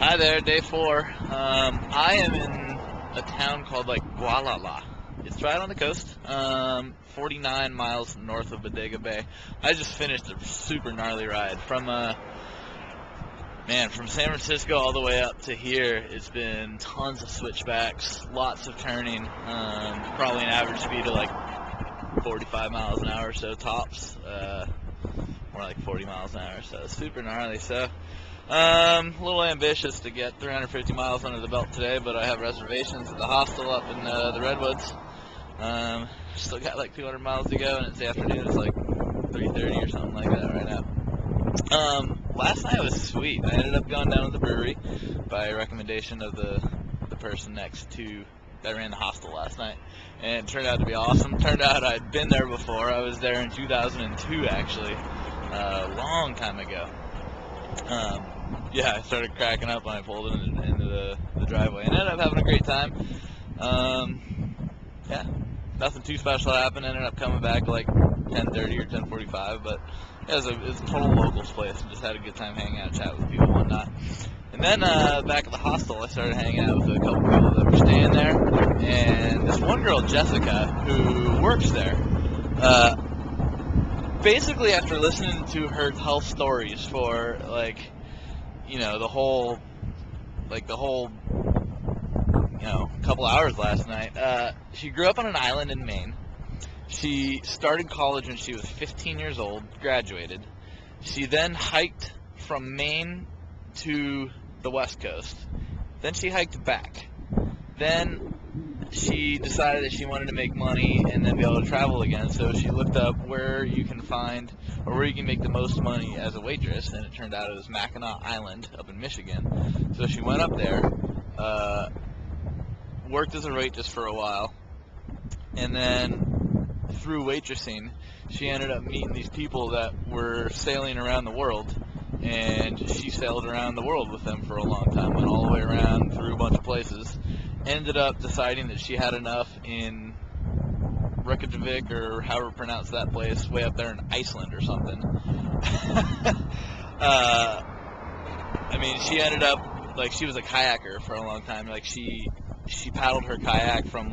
Hi there, day 4. I am in a town called Gualala. It's right on the coast, 49 miles north of Bodega Bay. I just finished a super gnarly ride from from San Francisco all the way up to here. It's been tons of switchbacks, lots of turning, probably an average speed of 45 miles an hour or so tops, more like 40 miles an hour, so it's super gnarly. So a little ambitious to get 350 miles under the belt today, but I have reservations at the hostel up in the Redwoods. Still got 200 miles to go, and it's the afternoon. It's 3:30 or something like that right now. Last night was sweet. I ended up going down to the brewery by recommendation of the person next to that ran the hostel last night, and it turned out to be awesome. Turned out I'd been there before. I was there in 2002 actually, a long time ago. I started cracking up when I pulled into the driveway and ended up having a great time. Nothing too special happened. Ended up coming back 10:30 or 10:45, but it was a total locals place and just had a good time hanging out, chat with people and whatnot. And then back at the hostel, I started hanging out with a couple people that were staying there, and this one girl, Jessica, who works there, basically after listening to her tell stories for the whole couple hours last night, she grew up on an island in Maine. She started college when she was 15 years old, graduated. She then hiked from Maine to the West Coast. Then she hiked back. Then she decided that she wanted to make money and then be able to travel again, so she looked up where you can find or where you can make the most money as a waitress, and it turned out it was Mackinac Island up in Michigan. So she went up there, worked as a waitress for a while, and then through waitressing she ended up meeting these people that were sailing around the world, and she sailed around the world with them for a long time, went all the way around through a bunch of places, ended up deciding that she had enough in Reykjavik, or however you pronounce that place, way up there in Iceland or something. She ended up, she was a kayaker for a long time. She paddled her kayak from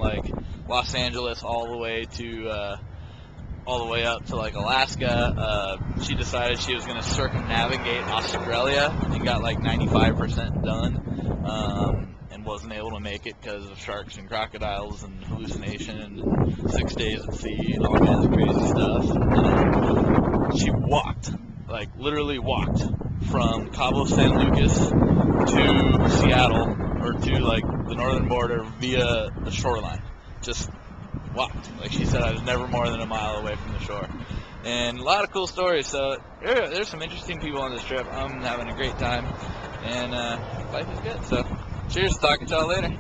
Los Angeles all the way up to Alaska. She decided she was going to circumnavigate Australia and got 95% done, and wasn't able to make it because of sharks and crocodiles and hallucination and 6 days at sea and all kinds of crazy stuff. She walked, literally walked from Cabo San Lucas to Seattle, or to the northern border via the shoreline. Just walked. She said, I was never more than a mile away from the shore. And a lot of cool stories. So there's some interesting people on this trip. I'm having a great time, and life is good. So cheers, talking to y'all later.